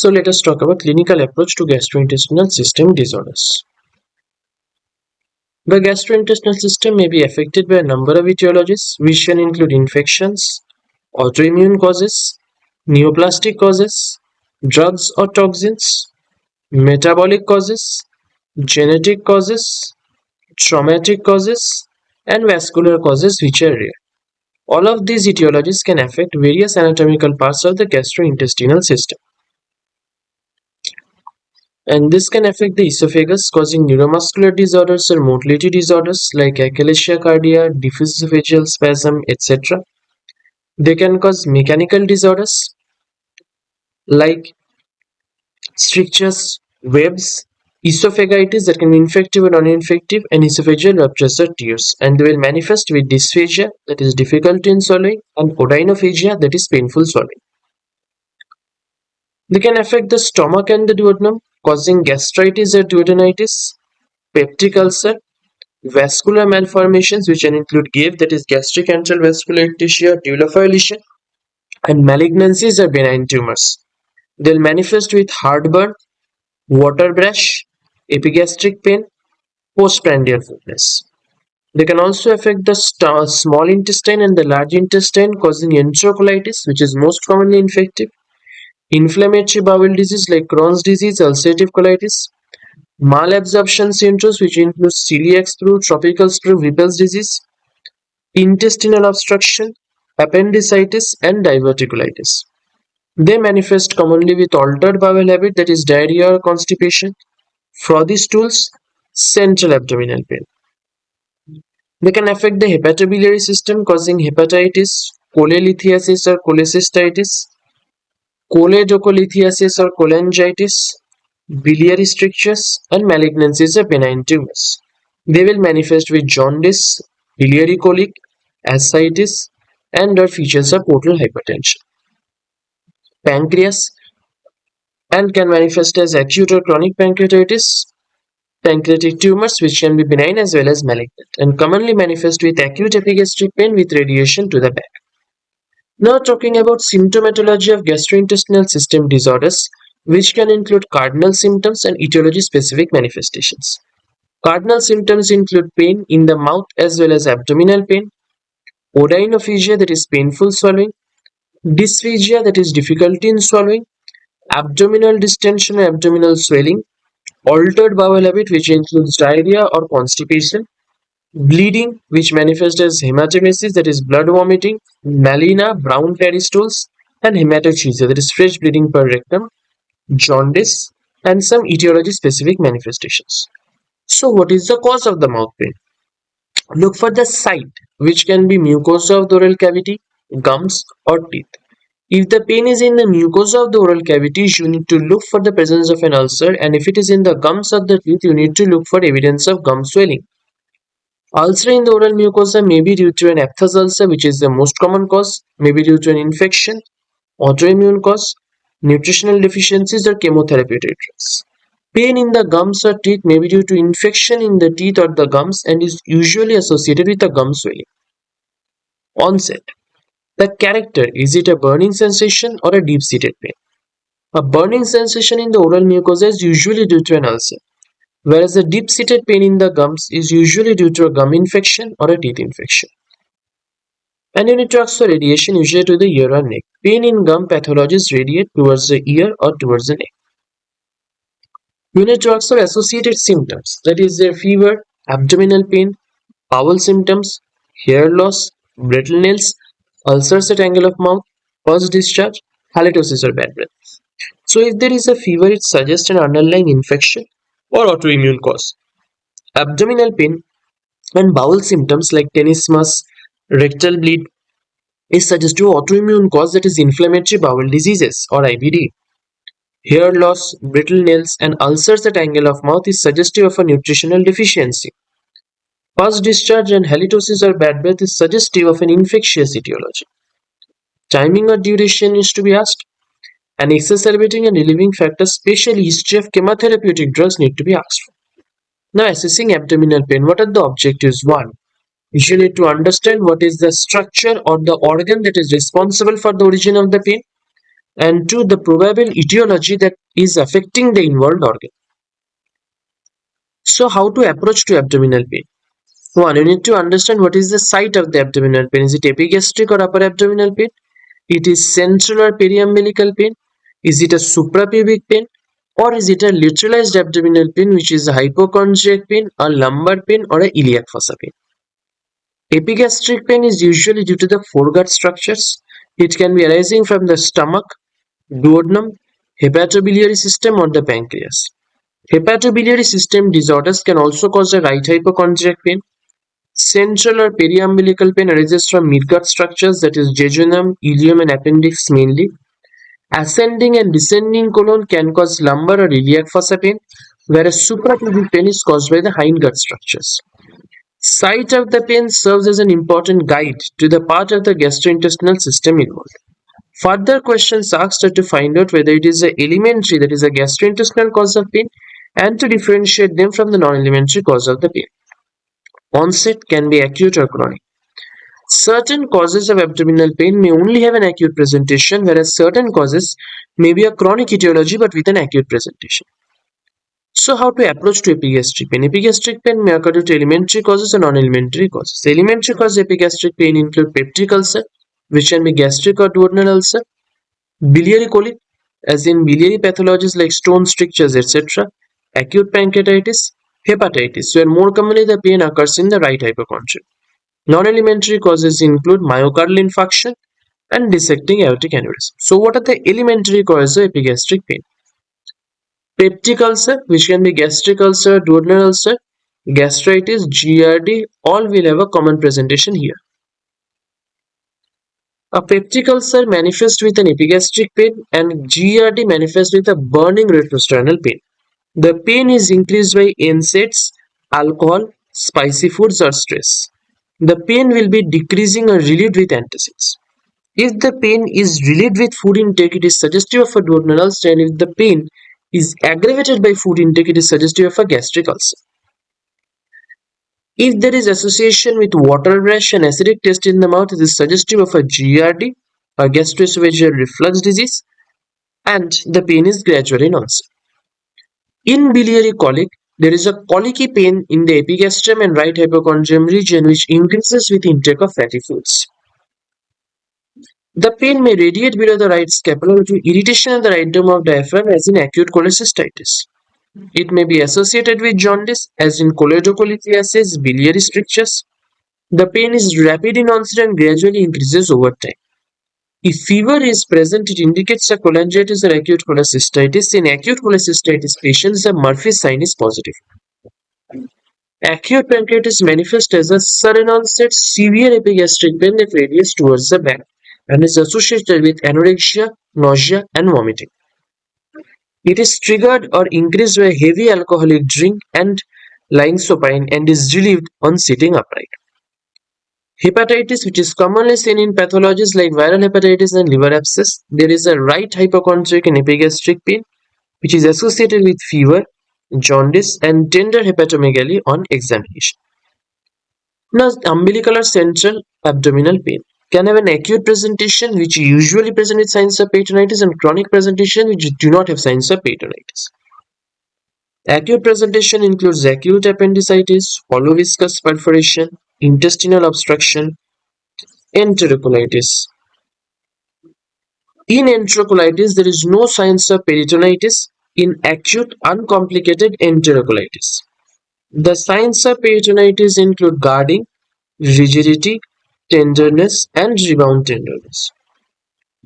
So let us talk about clinical approach to gastrointestinal system disorders. The gastrointestinal system may be affected by a number of etiologies, which can include infections, autoimmune causes, neoplastic causes, drugs or toxins, metabolic causes, genetic causes, traumatic causes, and vascular causes, which are rare. All of these etiologies can affect various anatomical parts of the gastrointestinal system. And this can affect the esophagus, causing neuromuscular disorders or motility disorders like achalasia cardia, diffuse esophageal spasm, etc. They can cause mechanical disorders like strictures, webs, esophagitis that can be infective or non-infective, and esophageal ruptures or tears. And they will manifest with dysphagia, that is difficulty in swallowing, and odynophagia, that is painful swallowing. They can affect the stomach and the duodenum, causing gastritis or duodenitis, peptic ulcer, vascular malformations which can include GAVE, that is gastric antral vascular ectasia, Deulefer lesion, and malignancies or benign tumors. They'll manifest with heartburn, water brush, epigastric pain, postprandial fullness. They can also affect the small intestine and the large intestine, causing enterocolitis, which is most commonly infective, inflammatory bowel disease like Crohn's disease, ulcerative colitis, malabsorption syndromes, which includes celiac sprue, tropical sprue, Whipple's disease, intestinal obstruction, appendicitis, and diverticulitis. They manifest commonly with altered bowel habit, that is diarrhea or constipation, frothy stools, central abdominal pain. They can affect the hepatobiliary system, causing hepatitis, cholelithiasis or cholecystitis, choledocholithiasis or cholangitis, biliary strictures, and malignancies of benign tumors. They will manifest with jaundice, biliary colic, ascites, and or features of portal hypertension. Pancreas and can manifest as acute or chronic pancreatitis, pancreatic tumors which can be benign as well as malignant, and commonly manifest with acute epigastric pain with radiation to the back. Now talking about symptomatology of gastrointestinal system disorders, which can include cardinal symptoms and etiology-specific manifestations. Cardinal symptoms include pain in the mouth as well as abdominal pain, odynophagia, that is painful swallowing, dysphagia, that is difficulty in swallowing, abdominal distension or abdominal swelling, altered bowel habit which includes diarrhea or constipation, bleeding which manifests as hematemesis, that is blood vomiting, melena, brown tarry stools, and hematochezia, that is fresh bleeding per rectum, jaundice, and some etiology-specific manifestations. So what is the cause of the mouth pain? Look for the site, which can be mucosa of the oral cavity, gums, or teeth. If the pain is in the mucosa of the oral cavity, you need to look for the presence of an ulcer, and if it is in the gums of the teeth, you need to look for evidence of gum swelling. Ulcer in the oral mucosa may be due to an aphthous ulcer, which is the most common cause, may be due to an infection, autoimmune cause, nutritional deficiencies, or chemotherapeutic drugs. Pain in the gums or teeth may be due to infection in the teeth or the gums and is usually associated with a gum swelling. Onset. The character, is it a burning sensation or a deep-seated pain? A burning sensation in the oral mucosa is usually due to an ulcer, whereas a deep-seated pain in the gums is usually due to a gum infection or a teeth infection. And you need to ask for radiation usually to the ear or neck. Pain in gum pathologies radiate towards the ear or towards the neck. Unit drugs are associated symptoms, that is their fever, abdominal pain, bowel symptoms, hair loss, brittle nails, ulcers at angle of mouth, pus discharge, halitosis or bad breath. So if there is a fever, it suggests an underlying infection or autoimmune cause. Abdominal pain and bowel symptoms like tenesmus, rectal bleed is suggestive of autoimmune cause, that is inflammatory bowel diseases or IBD. Hair loss, brittle nails, and ulcers at angle of mouth is suggestive of a nutritional deficiency. Pus discharge and halitosis or bad breath is suggestive of an infectious etiology. Timing or duration is to be asked. An exacerbating and relieving factor, especially history of chemotherapeutic drugs, need to be asked for. Now, assessing abdominal pain, what are the objectives? 1. You need to understand what is the structure or the organ that is responsible for the origin of the pain. and 2. The probable etiology that is affecting the involved organ. So how to approach to abdominal pain? 1. You need to understand what is the site of the abdominal pain. Is it epigastric or upper abdominal pain? It is central or periumbilical pain? Is it a suprapubic pain? Or is it a lateralized abdominal pain, which is a hypochondriac pain, a lumbar pain, or a iliac fossa pain? Epigastric pain is usually due to the foregut structures. It can be arising from the stomach, duodenum, hepatobiliary system, or the pancreas. Hepatobiliary system disorders can also cause a right hypochondriac pain. Central or periumbilical pain arises from midgut structures, that is jejunum, ileum, and appendix mainly. Ascending and descending colon can cause lumbar or iliac fossa pain, whereas suprapubic pain is caused by the hindgut structures. Site of the pain serves as an important guide to the part of the gastrointestinal system involved. Further questions asked are to find out whether it is a elementary, that is a gastrointestinal cause of pain, and to differentiate them from the non-elementary cause of the pain. Onset can be acute or chronic. Certain causes of abdominal pain may only have an acute presentation, whereas certain causes may be a chronic etiology but with an acute presentation. So how to approach to epigastric pain? Epigastric pain may occur due to elementary causes or non-elementary causes. Elementary causes of epigastric pain include peptic ulcer, which can be gastric or duodenal ulcer, biliary colic, as in biliary pathologies like stone strictures, etc., acute pancreatitis, hepatitis, where more commonly the pain occurs in the right hypochondria. Non-elementary causes include myocardial infarction and dissecting aortic aneurysm. So what are the elementary causes of epigastric pain? Peptic ulcer, which can be gastric ulcer, duodenal ulcer, gastritis, GERD, all will have a common presentation here. A peptic ulcer manifests with an epigastric pain and GERD manifests with a burning retrosternal pain. The pain is increased by NSAIDs, alcohol, spicy foods, or stress. The pain will be decreasing or relieved with antacids. If the pain is relieved with food intake, it is suggestive of a duodenal ulcer, and if the pain is aggravated by food intake, it is suggestive of a gastric ulcer. If there is association with water rash and acidic taste in the mouth, it is suggestive of a GERD, a gastroesophageal reflux disease, and the pain is gradual in onset. In biliary colic, there is a colicky pain in the epigastrium and right hypochondrium region which increases with intake of fatty foods. The pain may radiate below the right scapula due to irritation of the right dome of diaphragm, as in acute cholecystitis. It may be associated with jaundice, as in choledocholithiasis, biliary strictures. The pain is rapid in onset and gradually increases over time. If fever is present, it indicates a cholangitis or acute cholecystitis. In acute cholecystitis patients, the Murphy sign is positive. Acute pancreatitis manifests as a sudden onset severe epigastric pain that radiates towards the back and is associated with anorexia, nausea, and vomiting. It is triggered or increased by heavy alcoholic drink and lying supine and is relieved on sitting upright. Hepatitis, which is commonly seen in pathologies like viral hepatitis and liver abscess, there is a right hypochondriac and epigastric pain which is associated with fever, jaundice, and tender hepatomegaly on examination. Now, umbilical or central abdominal pain can have an acute presentation which usually present with signs of peritonitis and chronic presentation which do not have signs of peritonitis. Acute presentation includes acute appendicitis, hollow viscous perforation, intestinal obstruction, enterocolitis. In enterocolitis, there is no signs of peritonitis in acute uncomplicated enterocolitis. The signs of peritonitis include guarding, rigidity, tenderness, and rebound tenderness.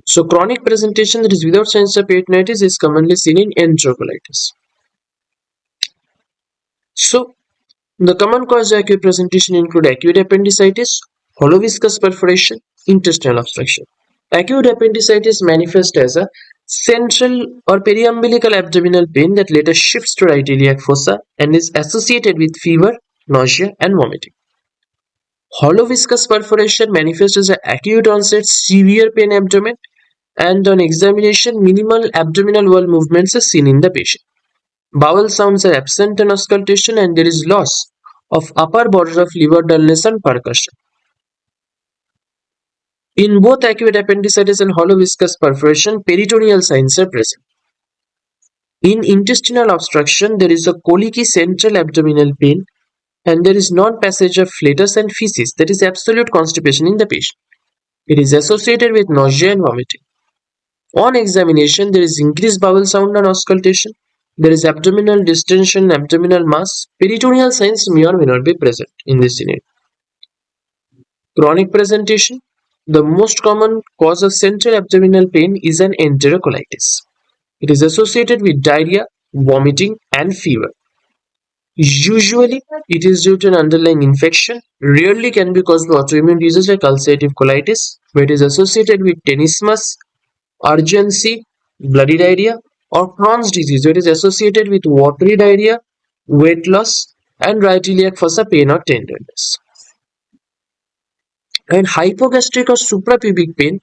So chronic presentation that is without signs of peritonitis is commonly seen in enterocolitis. So the common cause of acute presentation include acute appendicitis, hollow viscous perforation, intestinal obstruction. Acute appendicitis manifests as a central or periumbilical abdominal pain that later shifts to right iliac fossa and is associated with fever, nausea, and vomiting. Hollow viscous perforation manifests as an acute onset severe pain abdomen, and on examination minimal abdominal wall movements are seen in the patient. Bowel sounds are absent on auscultation and there is loss of upper border of liver dullness and percussion. In both acute appendicitis and hollow viscous perforation, peritoneal signs are present. In intestinal obstruction, there is a colicky central abdominal pain and there is non-passage of flatus and feces, that is absolute constipation in the patient. It is associated with nausea and vomiting. On examination, there is increased bowel sound and auscultation. There is abdominal distension, abdominal mass. Peritoneal signs may or may not be present in this scenario. Chronic presentation. The most common cause of central abdominal pain is an enterocolitis. It is associated with diarrhea, vomiting, and fever. Usually, it is due to an underlying infection. Rarely can be caused by autoimmune disease like ulcerative colitis, where it is associated with tenesmus, urgency, bloody diarrhea, or Crohn's disease, where it is associated with watery diarrhea, weight loss, and right iliac fossa pain or tenderness. And hypogastric or suprapubic pain,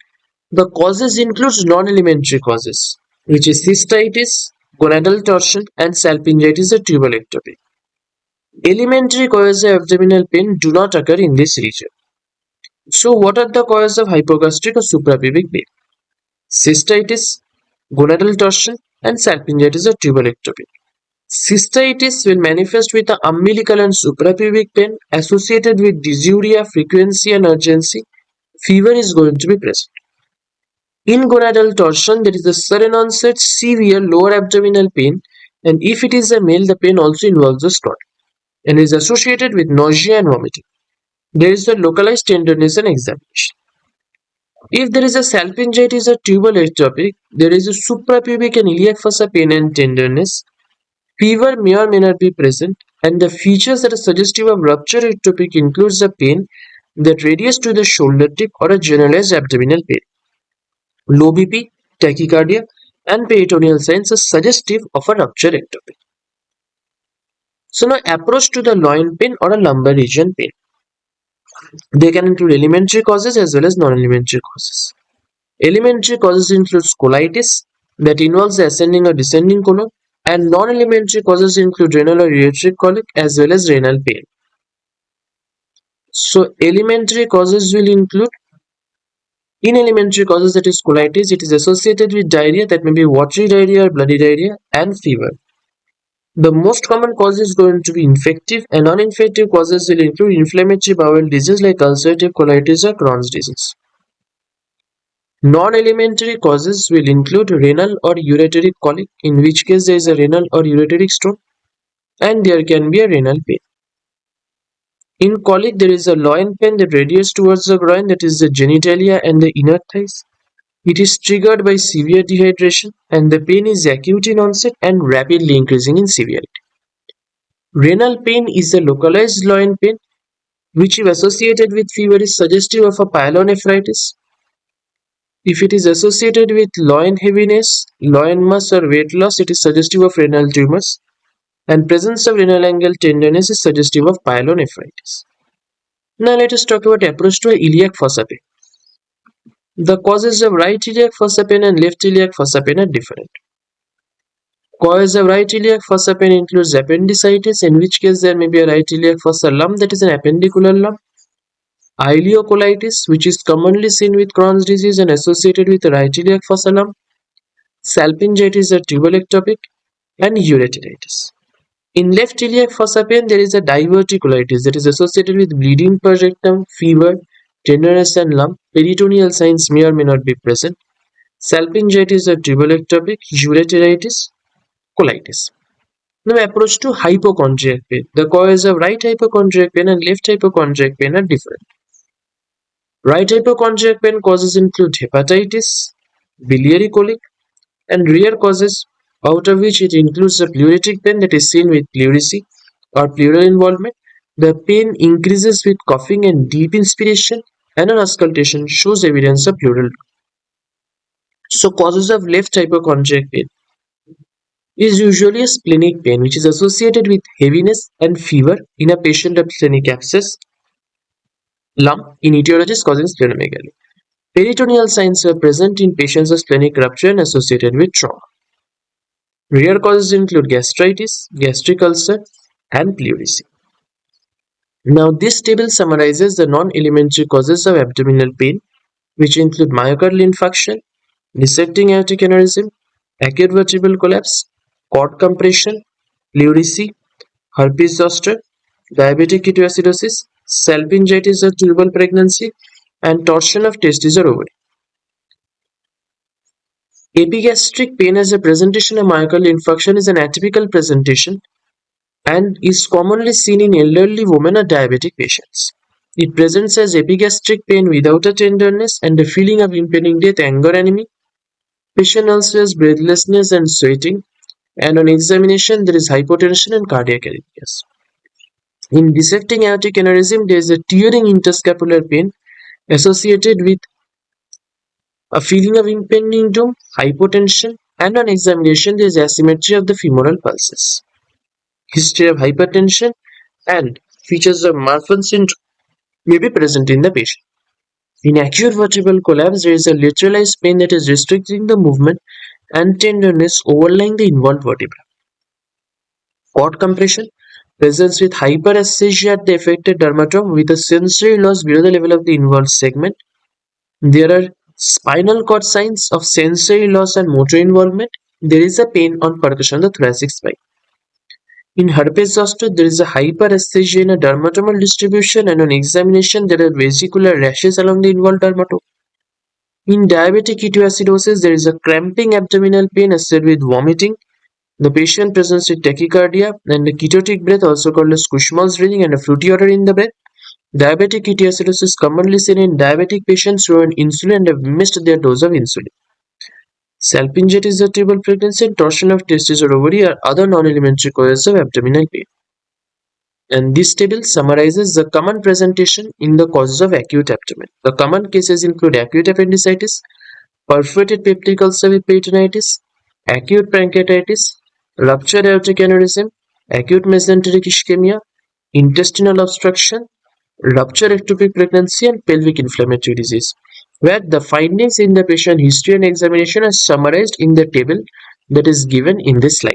the causes includes non-elementary causes, which is cystitis, gonadal torsion, and salpingitis or tubal ectopic. Elementary causes of abdominal pain do not occur in this region. So, what are the causes of hypogastric or suprapubic pain? Cystitis, gonadal torsion, and salpingitis or tubal ectopic. Cystitis will manifest with the umbilical and suprapubic pain associated with dysuria, frequency, and urgency. Fever is going to be present. In gonadal torsion, there is a sudden onset severe lower abdominal pain, and if it is a male, the pain also involves the scrotum and is associated with nausea and vomiting. There is a localized tenderness and examination. If there is a salpingitis or tubal ectopic, there is a suprapubic and iliac fossa pain and tenderness. Fever may or may not be present, and the features that are suggestive of rupture ectopic includes a pain that radiates to the shoulder tip or a generalized abdominal pain. Low BP, tachycardia, and peritoneal signs are suggestive of a rupture ectopic. So now approach to the loin pain or a lumbar region pain. They can include elementary causes as well as non-elementary causes. Elementary causes include colitis that involves the ascending or descending colon, and non-elementary causes include renal or ureteric colic as well as renal pain. So elementary causes will include, in elementary causes, that is colitis, it is associated with diarrhea, that may be watery diarrhea or bloody diarrhea, and fever. The most common cause is going to be infective, and non-infective causes will include inflammatory bowel disease like ulcerative colitis or Crohn's disease. Non-elementary causes will include renal or ureteric colic, in which case there is a renal or ureteric stone, and there can be a renal pain. In colic, there is a loin pain that radiates towards the groin, that is the genitalia and the inner thighs. It is triggered by severe dehydration, and the pain is acute in onset and rapidly increasing in severity. Renal pain is a localized loin pain, which if associated with fever is suggestive of a pyelonephritis. If it is associated with loin heaviness, loin mass or weight loss, it is suggestive of renal tumors, and presence of renal angle tenderness is suggestive of pyelonephritis. Now let us talk about approach to iliac fossa pain. The causes of right iliac fossa pain and left iliac fossa pain are different. Causes of right iliac fossa pain includes appendicitis, in which case there may be a right iliac fossa lump, that is an appendicular lump. Ileocolitis, which is commonly seen with Crohn's disease and associated with right iliac fossa lump. Salpingitis or tubal ectopic, and ureteritis. In left iliac fossa pain, there is a diverticulitis that is associated with bleeding per rectum, fever, tenderness and lump. Peritoneal signs may or may not be present. Salpingitis or tubal ectopic, ureteritis, colitis. Now approach to hypochondriac pain. The causes of right hypochondriac pain and left hypochondriac pain are different. Right hypochondriac pain causes include hepatitis, biliary colic, and rare causes, out of which it includes the pleuritic pain that is seen with pleurisy or pleural involvement. The pain increases with coughing and deep inspiration, and an auscultation shows evidence of pleural. So causes of left hypochondriac pain is usually a splenic pain which is associated with heaviness and fever in a patient of splenic abscess, lump in etiologies causing splenomegaly. Peritoneal signs are present in patients of splenic rupture and associated with trauma. Rare causes include gastritis, gastric ulcer, and pleurisy. Now this table summarizes the non-elementary causes of abdominal pain which include myocardial infarction, dissecting aortic aneurysm, acute vertebral collapse, cord compression, pleurisy, herpes zoster, diabetic ketoacidosis, salpingitis or tubal pregnancy, and torsion of testes or ovary. Epigastric pain as a presentation of myocardial infarction is an atypical presentation and is commonly seen in elderly women or diabetic patients. It presents as epigastric pain without a tenderness and a feeling of impending death, anger, anemia. Patient also has breathlessness and sweating, and on examination there is hypotension and cardiac arrhythmias. In dissecting aortic aneurysm, there is a tearing interscapular pain associated with a feeling of impending doom, hypotension, and on examination there is asymmetry of the femoral pulses. History of hypertension and features of Marfan syndrome may be present in the patient. In acute vertebral collapse, there is a lateralized pain that is restricting the movement and tenderness overlying the involved vertebra. Cord compression presents with hyperesthesia at the affected dermatome with a sensory loss below the level of the involved segment. There are spinal cord signs of sensory loss and motor involvement. There is a pain on percussion of the thoracic spine. In herpes zoster, there is a hyperesthesia in a dermatomal distribution, and on examination, there are vesicular rashes along the involved dermatome. In diabetic ketoacidosis, there is a cramping abdominal pain associated with vomiting. The patient presents with tachycardia and a ketotic breath, also called as Kussmaul's breathing, and a fruity odor in the breath. Diabetic ketoacidosis is commonly seen in diabetic patients who are on insulin and have missed their dose of insulin. Salpingitis or tubal pregnancy and torsion of testes or ovary are other non-elementary causes of abdominal pain. And this table summarizes the common presentation in the causes of acute abdomen. The common cases include acute appendicitis, perforated peptic ulcer with peritonitis, acute pancreatitis, ruptured aortic aneurysm, acute mesenteric ischemia, intestinal obstruction, ruptured ectopic pregnancy, and pelvic inflammatory disease, where the findings in the patient history and examination are summarized in the table that is given in this slide.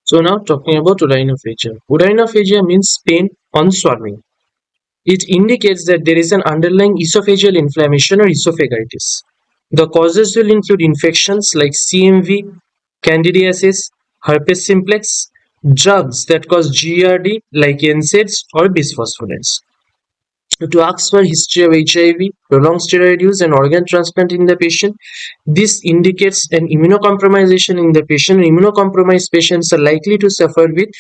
So now talking about urinophagia. Urinophagia means pain on swallowing. It indicates that there is an underlying esophageal inflammation or esophagitis. The causes will include infections like CMV, candidiasis, herpes simplex, drugs that cause GERD like NSAIDs or bisphosphonates. To ask for history of HIV, prolonged steroid use, and organ transplant in the patient, this indicates an immunocompromisation in the patient. Immunocompromised patients are likely to suffer with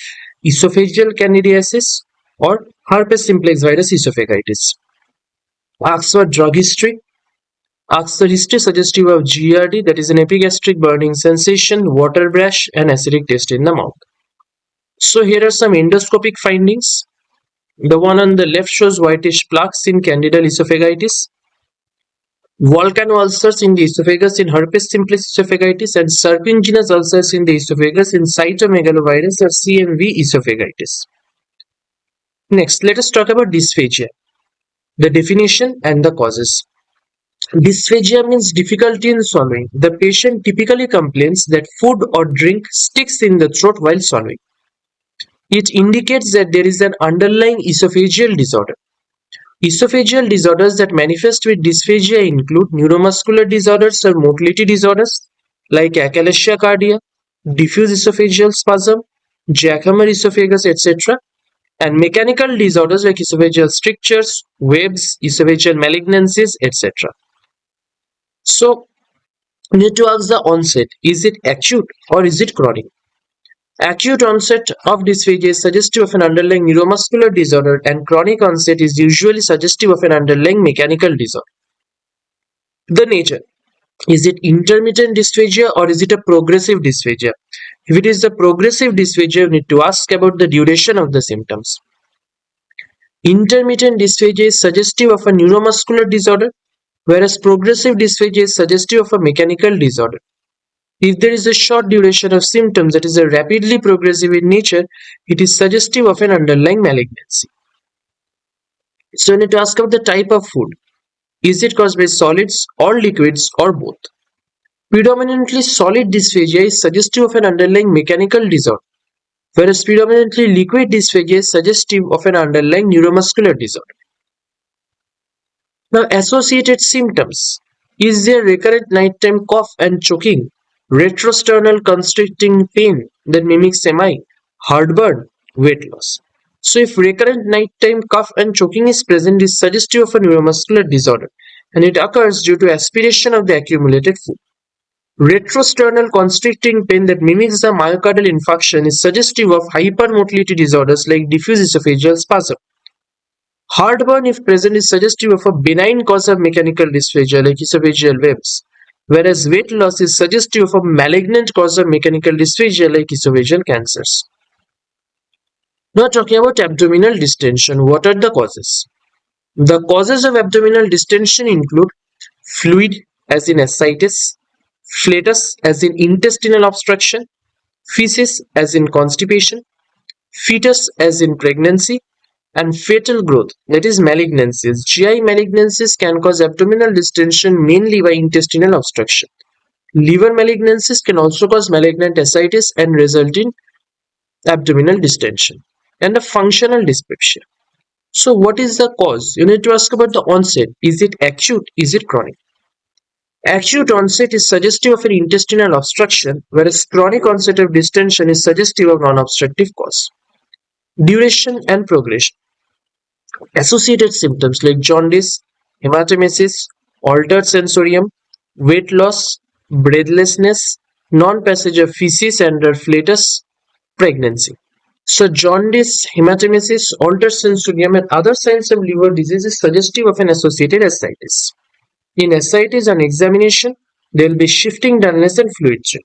esophageal candidiasis or herpes simplex virus esophagitis. Ask for drug history. Ask for history suggestive of GERD, that is an epigastric burning sensation, water brash, and acidic taste in the mouth. So here are some endoscopic findings. The one on the left shows whitish plaques in candidal esophagitis, volcano ulcers in the esophagus in herpes simplex esophagitis, and serpiginous ulcers in the esophagus in cytomegalovirus or CMV esophagitis. Next, let us talk about dysphagia, the definition and the causes. Dysphagia means difficulty in swallowing. The patient typically complains that food or drink sticks in the throat while swallowing. It indicates that there is an underlying esophageal disorder. Esophageal disorders that manifest with dysphagia include neuromuscular disorders or motility disorders like achalasia cardia, diffuse esophageal spasm, Jackhammer esophagus, etc., and mechanical disorders like esophageal strictures, webs, esophageal malignancies, etc. So, we need to ask the onset. Is it acute or is it chronic? Acute onset of dysphagia is suggestive of an underlying neuromuscular disorder, and chronic onset is usually suggestive of an underlying mechanical disorder. The nature. Is it intermittent dysphagia or is it a progressive dysphagia? If it is the progressive dysphagia, you need to ask about the duration of the symptoms. Intermittent dysphagia is suggestive of a neuromuscular disorder, whereas progressive dysphagia is suggestive of a mechanical disorder. If there is a short duration of symptoms that is a rapidly progressive in nature, it is suggestive of an underlying malignancy. So you need to ask about the type of food. Is it caused by solids or liquids or both? Predominantly solid dysphagia is suggestive of an underlying mechanical disorder, whereas predominantly liquid dysphagia is suggestive of an underlying neuromuscular disorder. Now, associated symptoms. Is there recurrent nighttime cough and choking, retrosternal constricting pain that mimics MI, heartburn, weight loss? So, if recurrent nighttime cough and choking is present, is suggestive of a neuromuscular disorder, and it occurs due to aspiration of the accumulated food. Retrosternal constricting pain that mimics a myocardial infarction is suggestive of hypermotility disorders like diffuse esophageal spasm. Heartburn, if present, is suggestive of a benign cause of mechanical dysphagia like esophageal webs, whereas weight loss is suggestive of a malignant cause of mechanical dysphagia like esophageal cancers. Now, talking about abdominal distension, what are the causes? The causes of abdominal distension include fluid, as in ascites, flatus, as in intestinal obstruction, feces, as in constipation, fetus, as in pregnancy, and fetal growth, that is malignancies. GI malignancies can cause abdominal distension mainly by intestinal obstruction. Liver malignancies can also cause malignant ascites and result in abdominal distension. And a functional dyspepsia. So what is the cause? You need to ask about the onset. Is it acute? Is it chronic? Acute onset is suggestive of an intestinal obstruction, whereas chronic onset of distension is suggestive of non-obstructive cause. Duration and progression. Associated symptoms like jaundice, hematemesis, altered sensorium, weight loss, breathlessness, non-passage of feces under flatus, pregnancy. So jaundice, hematemesis, altered sensorium and other signs of liver disease is suggestive of an associated ascites. In ascites on examination, there will be shifting dullness and fluid change.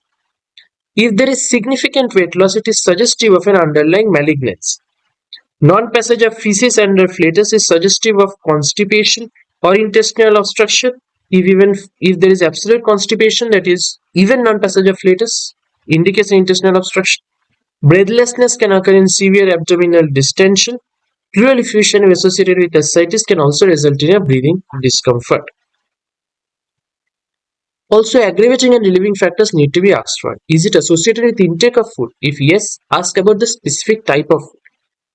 If there is significant weight loss, it is suggestive of an underlying malignancy. Non-passage of feces under flatus is suggestive of constipation or intestinal obstruction. If there is absolute constipation, that is even non-passage of flatus, indicates an intestinal obstruction. Breathlessness can occur in severe abdominal distension. Pleural effusion if associated with ascites can also result in a breathing discomfort. Also, aggravating and relieving factors need to be asked for. Is it associated with intake of food? If yes, ask about the specific type of food.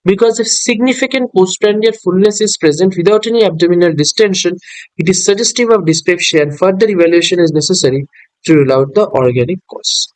Because if significant postprandial fullness is present without any abdominal distension, it is suggestive of dyspepsia and further evaluation is necessary to rule out the organic cause.